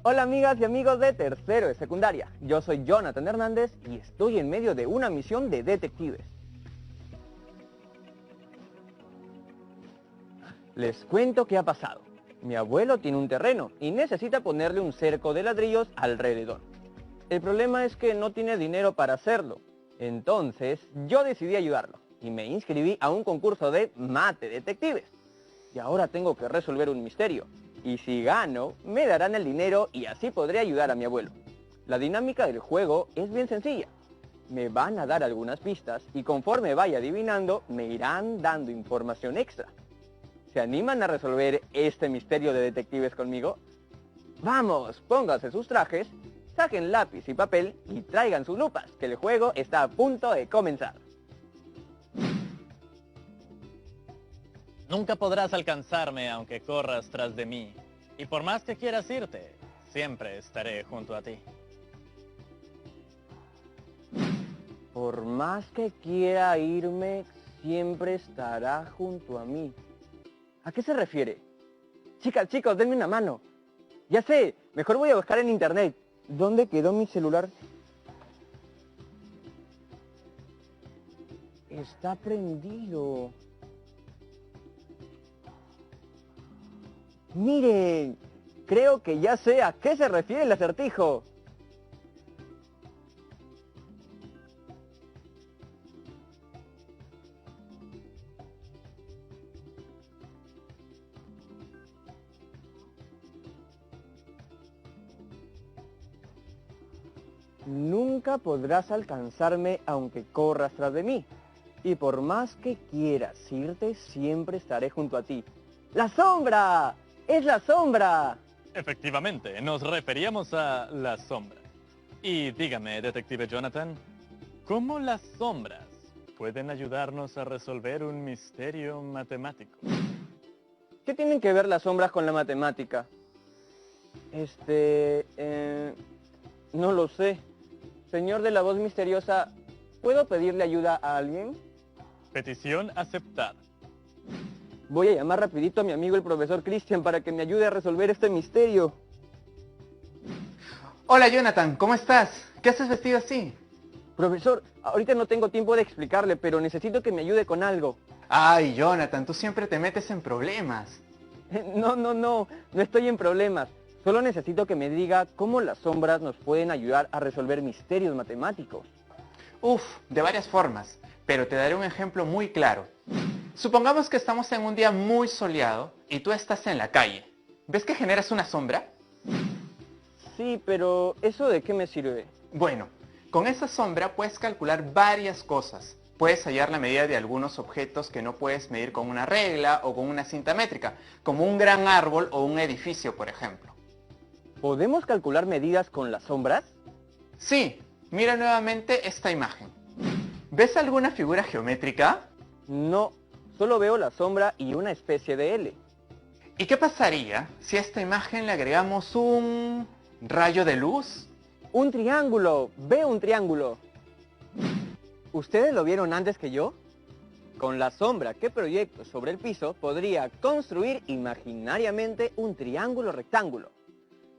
Hola amigas y amigos de tercero de secundaria, yo soy Jonathan Hernández y estoy en medio de una misión de detectives. Les cuento qué ha pasado. Mi abuelo tiene un terreno y necesita ponerle un cerco de ladrillos alrededor. El problema es que no tiene dinero para hacerlo, entonces yo decidí ayudarlo y me inscribí a un concurso de mate detectives. Y ahora tengo que resolver un misterio. Y si gano, me darán el dinero y así podré ayudar a mi abuelo. La dinámica del juego es bien sencilla. Me van a dar algunas pistas y conforme vaya adivinando, me irán dando información extra. ¿Se animan a resolver este misterio de detectives conmigo? Vamos, pónganse sus trajes, saquen lápiz y papel y traigan sus lupas, que el juego está a punto de comenzar. Nunca podrás alcanzarme aunque corras tras de mí. Y por más que quieras irte, siempre estaré junto a ti. Por más que quiera irme, siempre estará junto a mí. ¿A qué se refiere? Chicas, chicos, denme una mano. Ya sé, mejor voy a buscar en internet. ¿Dónde quedó mi celular? Está prendido. Miren, creo que ya sé a qué se refiere el acertijo. Nunca podrás alcanzarme aunque corras tras de mí. Y por más que quieras irte, siempre estaré junto a ti. ¡La sombra! ¡Es la sombra! Efectivamente, nos referíamos a las sombras. Y dígame, detective Jonathan, ¿cómo las sombras pueden ayudarnos a resolver un misterio matemático? ¿Qué tienen que ver las sombras con la matemática? No lo sé. Señor de la voz misteriosa, ¿puedo pedirle ayuda a alguien? Petición aceptada. Voy a llamar rapidito a mi amigo el profesor Christian para que me ayude a resolver este misterio. Hola Jonathan, ¿cómo estás? ¿Qué haces vestido así? Profesor, ahorita no tengo tiempo de explicarle, pero necesito que me ayude con algo. Ay Jonathan, tú siempre te metes en problemas. No estoy en problemas. Solo necesito que me diga cómo las sombras nos pueden ayudar a resolver misterios matemáticos. Uf, de varias formas, pero te daré un ejemplo muy claro. Supongamos que estamos en un día muy soleado y tú estás en la calle. ¿Ves que generas una sombra? Sí, pero ¿eso de qué me sirve? Bueno, con esa sombra puedes calcular varias cosas. Puedes hallar la medida de algunos objetos que no puedes medir con una regla o con una cinta métrica, como un gran árbol o un edificio, por ejemplo. ¿Podemos calcular medidas con las sombras? Sí, mira nuevamente esta imagen. ¿Ves alguna figura geométrica? No, solo veo la sombra y una especie de L. ¿Y qué pasaría si a esta imagen le agregamos un rayo de luz? ¡Un triángulo! ¡Veo un triángulo! ¿Ustedes lo vieron antes que yo? Con la sombra que proyecto sobre el piso, podría construir imaginariamente un triángulo rectángulo.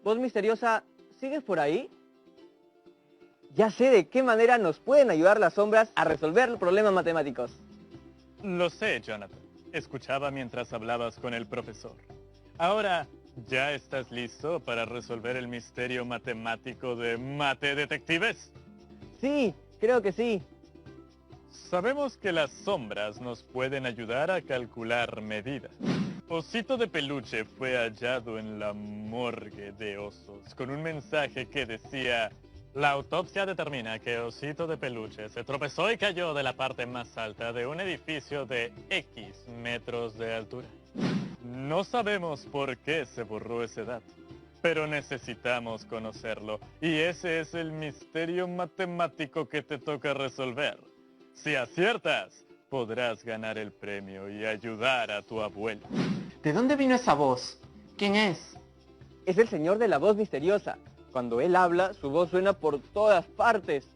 Voz misteriosa, ¿sigues por ahí? Ya sé de qué manera nos pueden ayudar las sombras a resolver los problemas matemáticos. Lo sé, Jonathan. Escuchaba mientras hablabas con el profesor. Ahora, ¿ya estás listo para resolver el misterio matemático de Mate Detectives? Sí, creo que sí. Sabemos que las sombras nos pueden ayudar a calcular medidas. Osito de Peluche fue hallado en la morgue de osos con un mensaje que decía: la autopsia determina que Osito de Peluche se tropezó y cayó de la parte más alta de un edificio de X metros de altura. No sabemos por qué se borró ese dato, pero necesitamos conocerlo, y ese es el misterio matemático que te toca resolver. Si aciertas, podrás ganar el premio y ayudar a tu abuelo. ¿De dónde vino esa voz? ¿Quién es? Es el señor de la voz misteriosa. Cuando él habla, su voz suena por todas partes.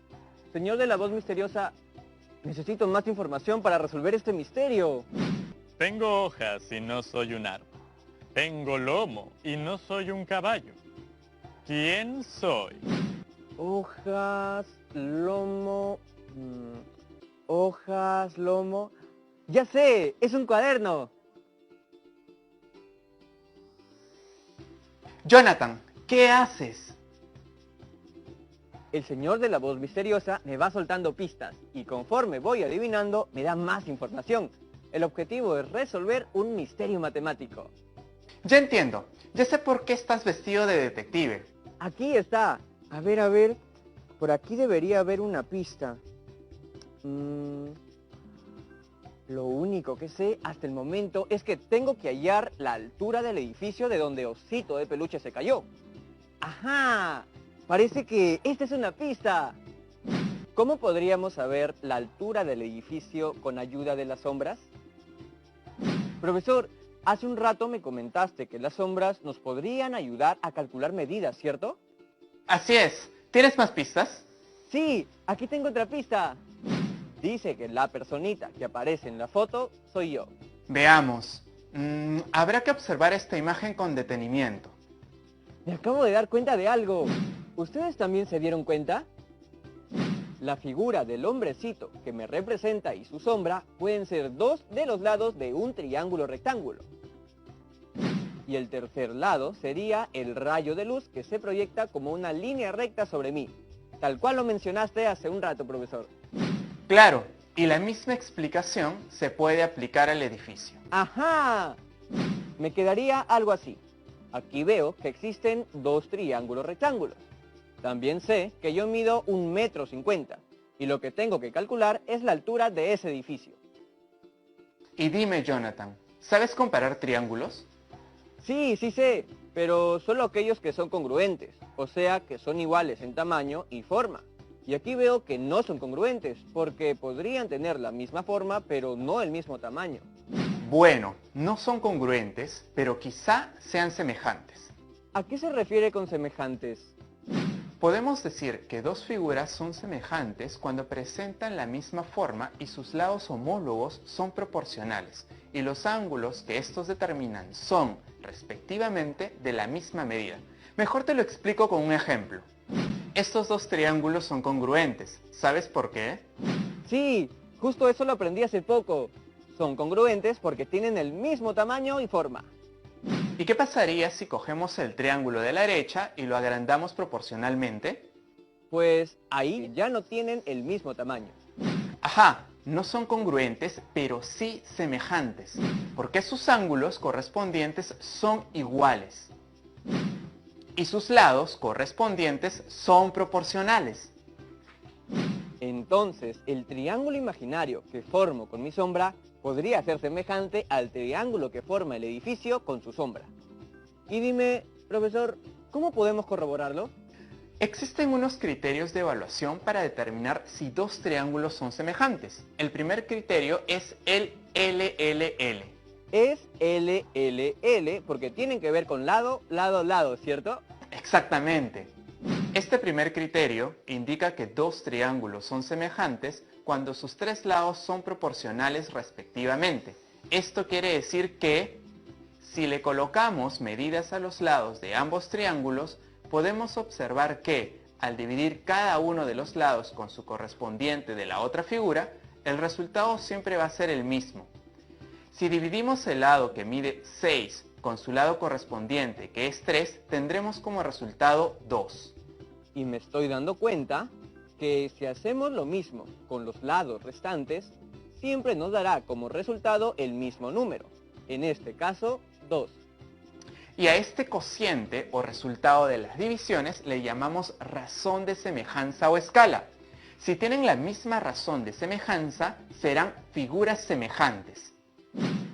Señor de la voz misteriosa, Necesito más información para resolver este misterio. Tengo hojas y no soy un árbol. Tengo lomo y no soy un caballo. ¿Quién soy? Hojas, lomo... hojas, lomo... ¡Ya sé! ¡Es un cuaderno! Jonathan, ¿qué haces? El señor de la voz misteriosa me va soltando pistas y conforme voy adivinando me da más información. El objetivo es resolver un misterio matemático. Ya entiendo. Ya sé por qué estás vestido de detective. Aquí está. A ver. Por aquí debería haber una pista. Lo único que sé hasta el momento es que tengo que hallar la altura del edificio de donde Osito de Peluche se cayó. ¡Ajá! Parece que esta es una pista. ¿Cómo podríamos saber la altura del edificio con ayuda de las sombras? Profesor, hace un rato me comentaste que las sombras nos podrían ayudar a calcular medidas, ¿cierto? Así es. ¿Tienes más pistas? Sí, aquí tengo otra pista. Dice que la personita que aparece en la foto soy yo. Veamos. Habrá que observar esta imagen con detenimiento. Me acabo de dar cuenta de algo. ¿Ustedes también se dieron cuenta? La figura del hombrecito que me representa y su sombra pueden ser dos de los lados de un triángulo rectángulo. Y el tercer lado sería el rayo de luz que se proyecta como una línea recta sobre mí. Tal cual lo mencionaste hace un rato, profesor. Claro, y la misma explicación se puede aplicar al edificio. ¡Ajá! Me quedaría algo así. Aquí veo que existen dos triángulos rectángulos. También sé que yo mido 1,50 m y lo que tengo que calcular es la altura de ese edificio. Y dime, Jonathan, ¿sabes comparar triángulos? Sí sé, pero solo aquellos que son congruentes, o sea que son iguales en tamaño y forma. Y aquí veo que no son congruentes, porque podrían tener la misma forma, pero no el mismo tamaño. Bueno, no son congruentes, pero quizá sean semejantes. ¿A qué se refiere con semejantes? Podemos decir que dos figuras son semejantes cuando presentan la misma forma y sus lados homólogos son proporcionales, y los ángulos que estos determinan son, respectivamente, de la misma medida. Mejor te lo explico con un ejemplo. Estos dos triángulos son congruentes. ¿Sabes por qué? Sí, justo eso lo aprendí hace poco. Son congruentes porque tienen el mismo tamaño y forma. ¿Y qué pasaría si cogemos el triángulo de la derecha y lo agrandamos proporcionalmente? Pues ahí ya no tienen el mismo tamaño. Ajá, no son congruentes, pero sí semejantes, porque sus ángulos correspondientes son iguales. Y sus lados correspondientes son proporcionales. Entonces, el triángulo imaginario que formo con mi sombra podría ser semejante al triángulo que forma el edificio con su sombra. Y dime, profesor, ¿cómo podemos corroborarlo? Existen unos criterios de evaluación para determinar si dos triángulos son semejantes. El primer criterio es el LLL. Es LLL porque tienen que ver con lado, lado, lado, ¿cierto? Exactamente. Este primer criterio indica que dos triángulos son semejantes cuando sus tres lados son proporcionales respectivamente. Esto quiere decir que, si le colocamos medidas a los lados de ambos triángulos, podemos observar que, al dividir cada uno de los lados con su correspondiente de la otra figura, el resultado siempre va a ser el mismo. Si dividimos el lado que mide 6 con su lado correspondiente, que es 3, tendremos como resultado 2. Y me estoy dando cuenta que si hacemos lo mismo con los lados restantes, siempre nos dará como resultado el mismo número, en este caso 2. Y a este cociente o resultado de las divisiones le llamamos razón de semejanza o escala. Si tienen la misma razón de semejanza, serán figuras semejantes.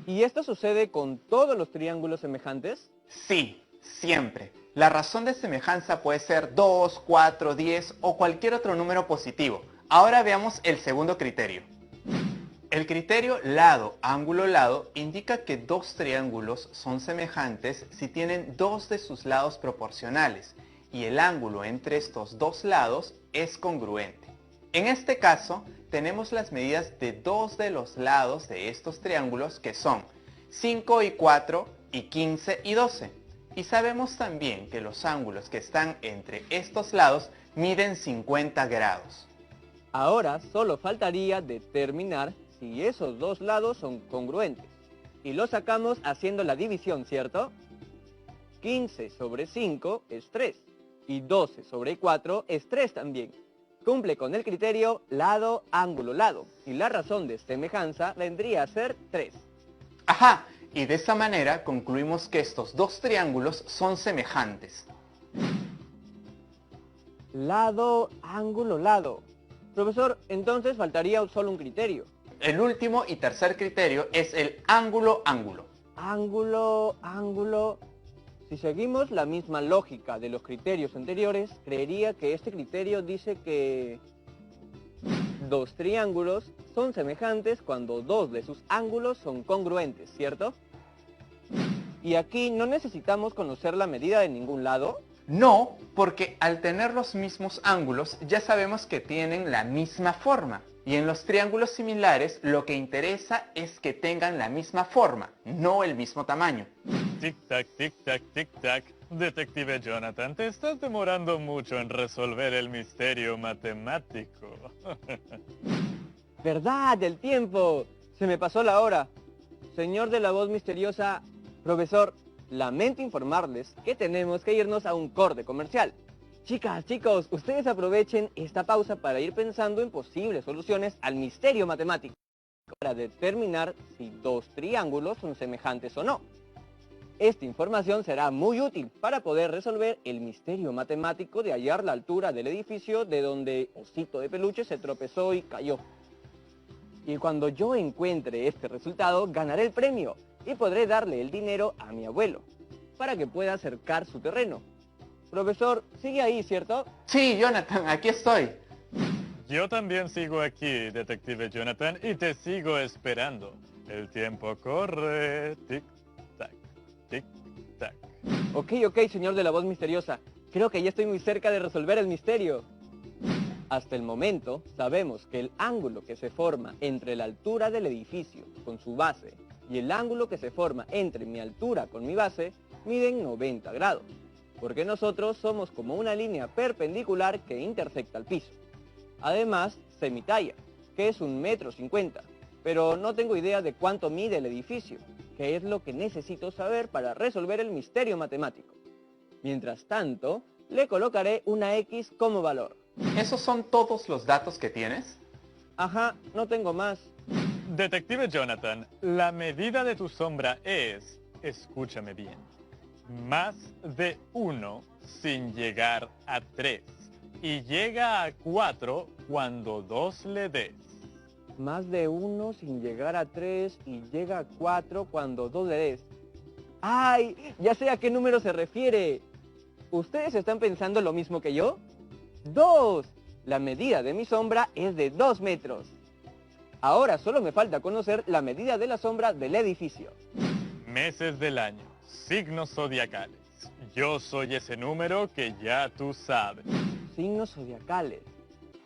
¿Y esto sucede con todos los triángulos semejantes? Sí, siempre. La razón de semejanza puede ser 2, 4, 10 o cualquier otro número positivo. Ahora veamos el segundo criterio. El criterio lado, ángulo, lado indica que dos triángulos son semejantes si tienen dos de sus lados proporcionales y el ángulo entre estos dos lados es congruente. En este caso, tenemos las medidas de dos de los lados de estos triángulos que son 5 y 4 y 15 y 12. Y sabemos también que los ángulos que están entre estos lados miden 50 grados. Ahora solo faltaría determinar si esos dos lados son congruentes. Y lo sacamos haciendo la división, ¿cierto? 15 sobre 5 es 3. Y 12 sobre 4 es 3 también. Cumple con el criterio lado, ángulo, lado. Y la razón de semejanza vendría a ser 3. Ajá, y de esa manera concluimos que estos dos triángulos son semejantes. Lado, ángulo, lado. Profesor, entonces faltaría solo un criterio. El último y tercer criterio es el ángulo, ángulo. Ángulo, ángulo. Si seguimos la misma lógica de los criterios anteriores, creería que este criterio dice que dos triángulos son semejantes cuando dos de sus ángulos son congruentes, ¿cierto? Y aquí no necesitamos conocer la medida de ningún lado. No, porque al tener los mismos ángulos ya sabemos que tienen la misma forma. Y en los triángulos similares lo que interesa es que tengan la misma forma, no el mismo tamaño. Tic-tac, tic-tac, tic-tac. Detective Jonathan, te estás demorando mucho en resolver el misterio matemático. ¿Verdad? El tiempo. Se me pasó la hora. Señor de la voz misteriosa, profesor, lamento informarles que tenemos que irnos a un corte comercial. Chicas, chicos, ustedes aprovechen esta pausa para ir pensando en posibles soluciones al misterio matemático para determinar si dos triángulos son semejantes o no. Esta información será muy útil para poder resolver el misterio matemático de hallar la altura del edificio de donde Osito de Peluche se tropezó y cayó. Y cuando yo encuentre este resultado, ganaré el premio y podré darle el dinero a mi abuelo para que pueda acercar su terreno. Profesor, sigue ahí, ¿cierto? Sí, Jonathan, aquí estoy. Yo también sigo aquí, Detective Jonathan, y te sigo esperando. El tiempo corre. Tic-tac, tic-tac. Ok, señor de la voz misteriosa. Creo que ya estoy muy cerca de resolver el misterio. Hasta el momento, sabemos que el ángulo que se forma entre la altura del edificio con su base y el ángulo que se forma entre mi altura con mi base miden 90 grados. Porque nosotros somos como una línea perpendicular que intersecta el piso. Además, sé mi talla, que es 1,50 m, pero no tengo idea de cuánto mide el edificio, que es lo que necesito saber para resolver el misterio matemático. Mientras tanto, le colocaré una X como valor. ¿Esos son todos los datos que tienes? Ajá, no tengo más. Detective Jonathan, la medida de tu sombra es, escúchame bien, más de 1 sin llegar a 3. Y llega a 4 cuando 2 le des. Más de 1 sin llegar a 3 y llega a 4 cuando 2 le des. ¡Ay! Ya sé a qué número se refiere. ¿Ustedes están pensando lo mismo que yo? 2. La medida de mi sombra es de 2 metros. Ahora solo me falta conocer la medida de la sombra del edificio. Meses del año, signos zodiacales. Yo soy ese número que ya tú sabes. Signos zodiacales.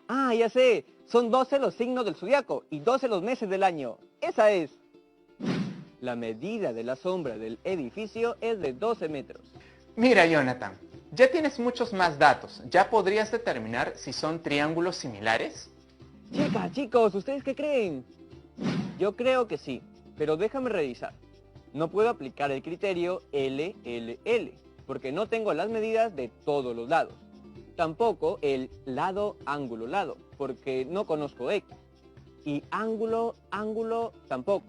Ah, ya sé. Son 12 los signos del zodiaco y 12 los meses del año. Esa es. La medida de la sombra del edificio es de 12 metros. Mira, Jonathan, ya tienes muchos más datos. ¿Ya podrías determinar si son triángulos similares? Chicas, chicos, ¿ustedes qué creen? Yo creo que sí, pero déjame revisar. No puedo aplicar el criterio LLL, porque no tengo las medidas de todos los lados. Tampoco el lado, ángulo, lado, porque no conozco X. Y ángulo, ángulo, tampoco.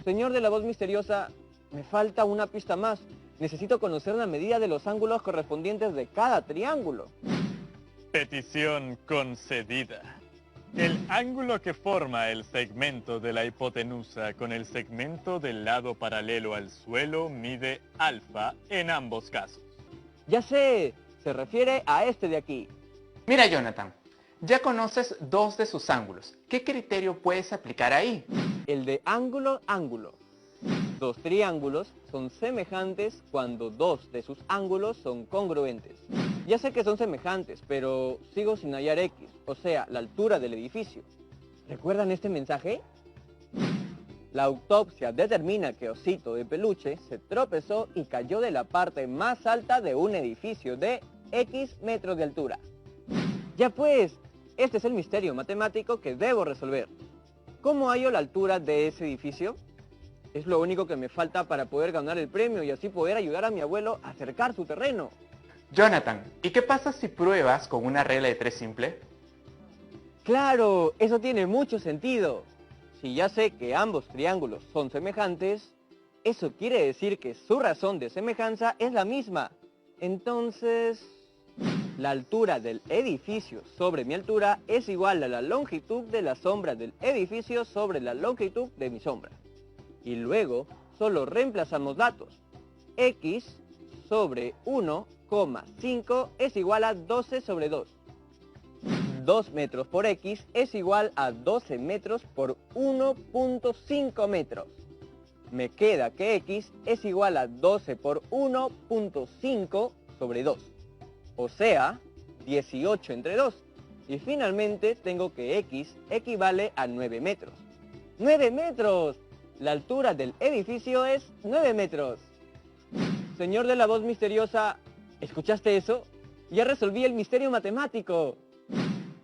Señor de la voz misteriosa, me falta una pista más. Necesito conocer la medida de los ángulos correspondientes de cada triángulo. Petición concedida. El ángulo que forma el segmento de la hipotenusa con el segmento del lado paralelo al suelo mide alfa en ambos casos. Ya sé, se refiere a este de aquí. Mira, Jonathan, ya conoces dos de sus ángulos. ¿Qué criterio puedes aplicar ahí? El de ángulo, ángulo. Dos triángulos son semejantes cuando dos de sus ángulos son congruentes. Ya sé que son semejantes, pero sigo sin hallar X, o sea, la altura del edificio. ¿Recuerdan este mensaje? La autopsia determina que Osito de Peluche se tropezó y cayó de la parte más alta de un edificio de X metros de altura. Ya pues, este es el misterio matemático que debo resolver. ¿Cómo hallo la altura de ese edificio? Es lo único que me falta para poder ganar el premio y así poder ayudar a mi abuelo a acercar su terreno. Jonathan, ¿y qué pasa si pruebas con una regla de 3 simple? ¡Claro! Eso tiene mucho sentido. Si ya sé que ambos triángulos son semejantes, eso quiere decir que su razón de semejanza es la misma. Entonces, la altura del edificio sobre mi altura es igual a la longitud de la sombra del edificio sobre la longitud de mi sombra. Y luego, solo reemplazamos datos. X sobre 1,5 es igual a 12 sobre 2. 2 metros por X es igual a 12 metros por 1.5 metros. Me queda que X es igual a 12 por 1.5 sobre 2. O sea, 18 entre 2. Y finalmente tengo que X equivale a 9 metros. ¡9 metros! La altura del edificio es 9 metros. Señor de la voz misteriosa, ¿escuchaste eso? Ya resolví el misterio matemático.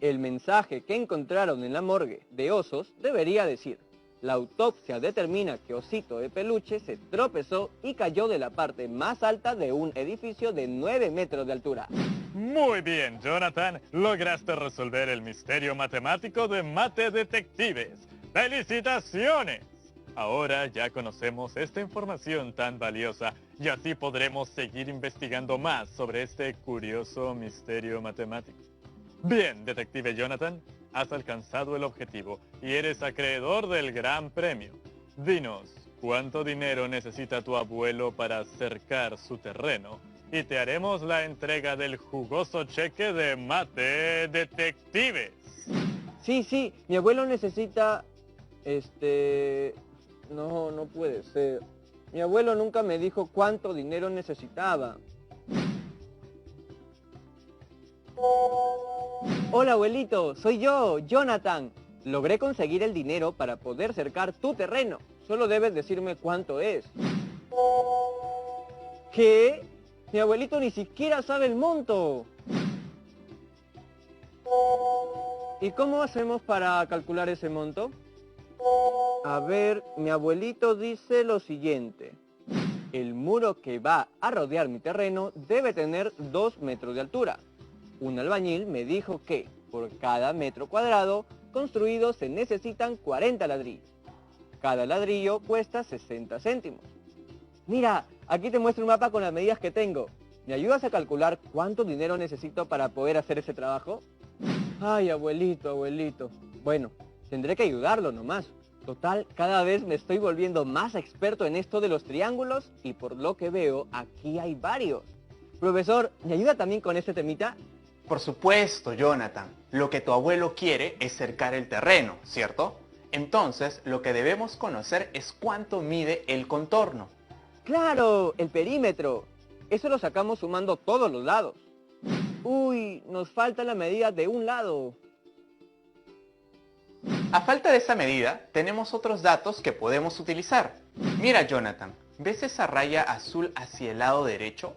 El mensaje que encontraron en la morgue de osos debería decir: la autopsia determina que Osito de Peluche se tropezó y cayó de la parte más alta de un edificio de 9 metros de altura. Muy bien, Jonathan. Lograste resolver el misterio matemático de Mate Detectives. ¡Felicitaciones! Ahora ya conocemos esta información tan valiosa y así podremos seguir investigando más sobre este curioso misterio matemático. Bien, detective Jonathan, has alcanzado el objetivo y eres acreedor del gran premio. Dinos, ¿cuánto dinero necesita tu abuelo para cercar su terreno? Y te haremos la entrega del jugoso cheque de Mate Detectives. Sí, mi abuelo necesita... No puede ser. Mi abuelo nunca me dijo cuánto dinero necesitaba. Hola abuelito, soy yo, Jonathan. Logré conseguir el dinero para poder cercar tu terreno. Solo debes decirme cuánto es. ¿Qué? Mi abuelito ni siquiera sabe el monto. ¿Y cómo hacemos para calcular ese monto? A ver, mi abuelito dice lo siguiente. El muro que va a rodear mi terreno debe tener 2 metros de altura. Un albañil me dijo que por cada metro cuadrado construido se necesitan 40 ladrillos. Cada ladrillo cuesta 60 céntimos. Mira, aquí te muestro un mapa con las medidas que tengo. ¿Me ayudas a calcular cuánto dinero necesito para poder hacer ese trabajo? Ay, abuelito. Bueno, tendré que ayudarlo nomás. Total, cada vez me estoy volviendo más experto en esto de los triángulos y por lo que veo, aquí hay varios. Profesor, ¿me ayuda también con este temita? Por supuesto, Jonathan. Lo que tu abuelo quiere es cercar el terreno, ¿cierto? Entonces, lo que debemos conocer es cuánto mide el contorno. ¡Claro! El perímetro. Eso lo sacamos sumando todos los lados. Uy, nos falta la medida de un lado. A falta de esa medida, tenemos otros datos que podemos utilizar. Mira, Jonathan, ¿ves esa raya azul hacia el lado derecho?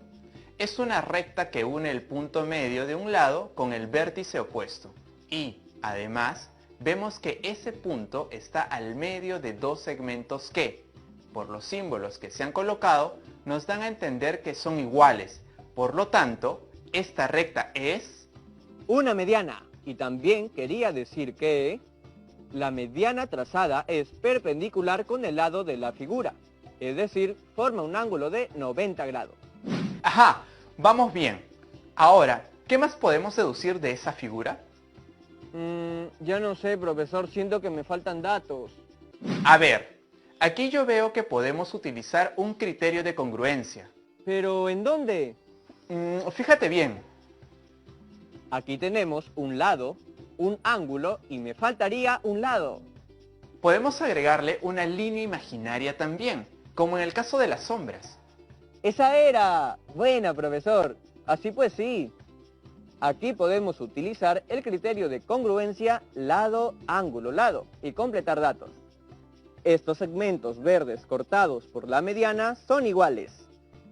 Es una recta que une el punto medio de un lado con el vértice opuesto. Y, además, vemos que ese punto está al medio de dos segmentos que, por los símbolos que se han colocado, nos dan a entender que son iguales. Por lo tanto, esta recta es... una mediana. Y también quería decir que... la mediana trazada es perpendicular con el lado de la figura. Es decir, forma un ángulo de 90 grados. ¡Ajá! Vamos bien. Ahora, ¿qué más podemos deducir de esa figura? Ya no sé, profesor. Siento que me faltan datos. A ver, aquí yo veo que podemos utilizar un criterio de congruencia. ¿Pero en dónde? Fíjate bien. Aquí tenemos un lado, un ángulo y me faltaría un lado. Podemos agregarle una línea imaginaria también, como en el caso de las sombras. ¡Esa era! Buena, profesor. Así pues sí. Aquí podemos utilizar el criterio de congruencia lado, ángulo, lado y completar datos. Estos segmentos verdes cortados por la mediana son iguales.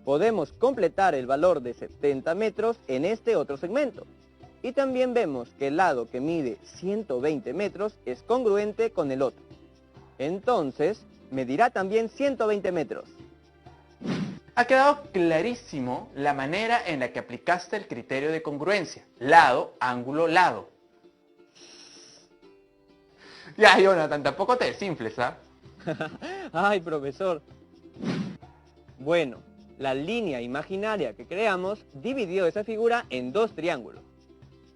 Podemos completar el valor de 70 metros en este otro segmento. Y también vemos que el lado que mide 120 metros es congruente con el otro. Entonces, medirá también 120 metros. Ha quedado clarísimo la manera en la que aplicaste el criterio de congruencia. Lado, ángulo, lado. Ya, Jonathan, tampoco te desinfles, ¿ah? Ay, profesor. Bueno, la línea imaginaria que creamos dividió esa figura en dos triángulos.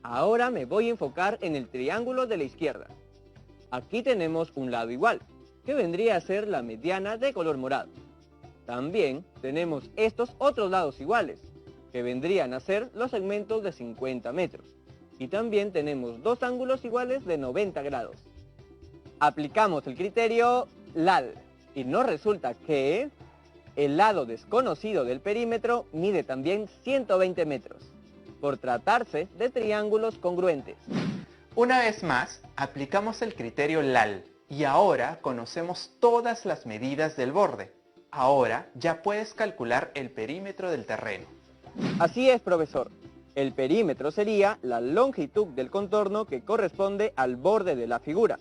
Ahora me voy a enfocar en el triángulo de la izquierda. Aquí tenemos un lado igual, que vendría a ser la mediana de color morado. También tenemos estos otros lados iguales, que vendrían a ser los segmentos de 50 metros. Y también tenemos dos ángulos iguales de 90 grados. Aplicamos el criterio LAL y nos resulta que el lado desconocido del perímetro mide también 120 metros, por tratarse de triángulos congruentes. Una vez más, aplicamos el criterio LAL y ahora conocemos todas las medidas del borde. Ahora ya puedes calcular el perímetro del terreno. Así es, profesor. El perímetro sería la longitud del contorno que corresponde al borde de la figura.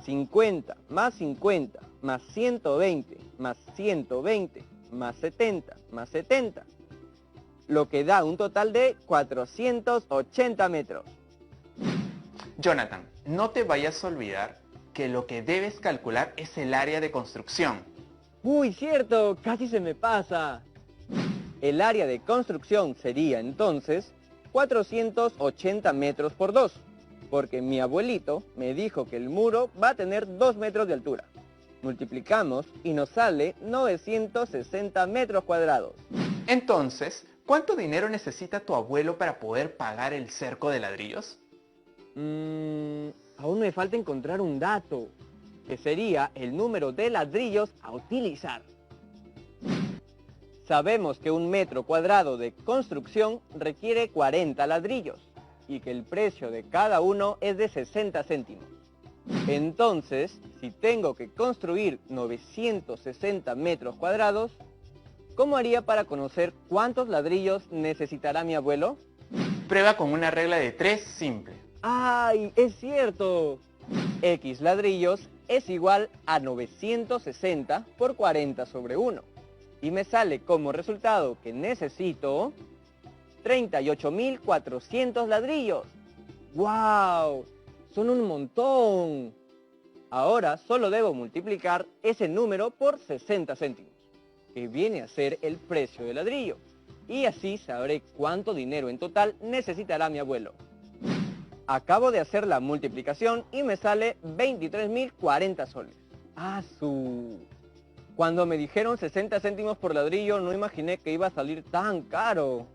50 más 50 más 120 más 120 más 70 más 70. Lo que da un total de 480 metros. Jonathan, no te vayas a olvidar que lo que debes calcular es el área de construcción. ¡Uy, cierto! ¡Casi se me pasa! El área de construcción sería entonces 480 metros por 2, porque mi abuelito me dijo que el muro va a tener 2 metros de altura. Multiplicamos y nos sale 960 metros cuadrados. Entonces, ¿cuánto dinero necesita tu abuelo para poder pagar el cerco de ladrillos? Aún me falta encontrar un dato, que sería el número de ladrillos a utilizar. Sabemos que un metro cuadrado de construcción requiere 40 ladrillos y que el precio de cada uno es de 60 céntimos. Entonces, si tengo que construir 960 metros cuadrados, ¿cómo haría para conocer cuántos ladrillos necesitará mi abuelo? Prueba con una regla de 3 simple. ¡Ay, es cierto! X ladrillos es igual a 960 por 40 sobre 1. Y me sale como resultado que necesito 38.400 ladrillos. ¡Wow! ¡Son un montón! Ahora solo debo multiplicar ese número por 60 céntimos, que viene a ser el precio del ladrillo. Y así sabré cuánto dinero en total necesitará mi abuelo. Acabo de hacer la multiplicación y me sale 23.040 soles. ¡Ah, su! Cuando me dijeron 60 céntimos por ladrillo no imaginé que iba a salir tan caro.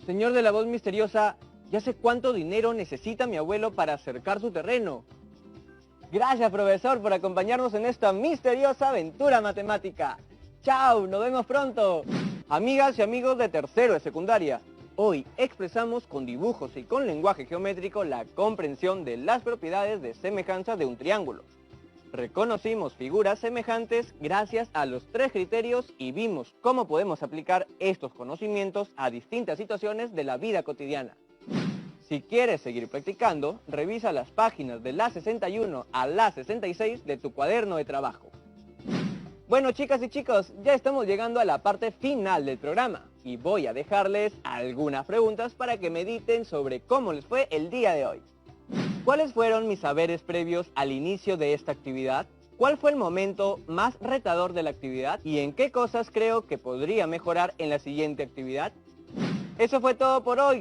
Señor de la voz misteriosa, ya sé cuánto dinero necesita mi abuelo para acercar su terreno. Gracias, profesor, por acompañarnos en esta misteriosa aventura matemática. ¡Chao! ¡Nos vemos pronto! Amigas y amigos de tercero de secundaria, hoy expresamos con dibujos y con lenguaje geométrico la comprensión de las propiedades de semejanza de un triángulo. Reconocimos figuras semejantes gracias a los 3 criterios y vimos cómo podemos aplicar estos conocimientos a distintas situaciones de la vida cotidiana. Si quieres seguir practicando, revisa las páginas de la 61 a la 66 de tu cuaderno de trabajo. Bueno, chicas y chicos, ya estamos llegando a la parte final del programa y voy a dejarles algunas preguntas para que mediten sobre cómo les fue el día de hoy. ¿Cuáles fueron mis saberes previos al inicio de esta actividad? ¿Cuál fue el momento más retador de la actividad? ¿Y en qué cosas creo que podría mejorar en la siguiente actividad? Eso fue todo por hoy.